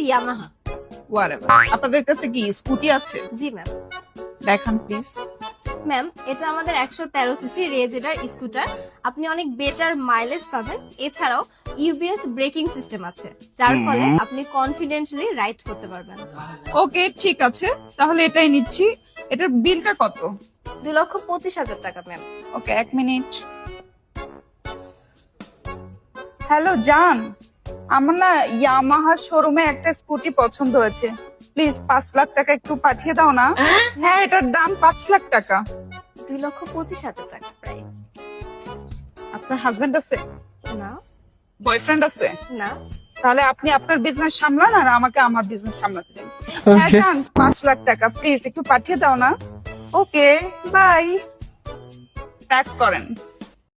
Yamaha. Whatever. আপনাদের কাছে কি স্কুটি আছে? জি ম্যাম। দেখান প্লিজ। ম্যাম, এটা আমাদের 113 সিসি রেজেডার স্কুটার। আপনি অনেক বেটার মাইলেজ পাবেন। এছাড়াও ইউবিএস ব্রেকিং সিস্টেম আছে, যার ফলে আপনি কনফিডেন্টলি রাইড করতে পারবেন। ওকে, ঠিক আছে, তাহলে এটাই নিচ্ছি। এটার বিলটা কত? 2,25,000 টাকা ম্যাম। ওকে, 1 মিনিট। হ্যালো জান, আমার না ইয়ামাহা শোরুমে একটা স্কুটি পছন্দ হয়েছে। প্লিজ 5 লাখ টাকা একটু পাঠিয়ে দাও না। হ্যাঁ, এটার দাম 5 লাখ টাকা। 2,25,000 টাকা প্রাইস। আপনার হাজবেন্ড আছে? না। বয়ফ্রেন্ড আছে? না। তাহলে আপনি আপনার বিজনেস সামলান আর আমাকে আমার বিজনেস সামলাতে দেন। হ্যাঁ জান, 5 লাখ টাকা প্লিজ একটু পাঠিয়ে দাও না। ওকে, বাই। প্যাক করেন।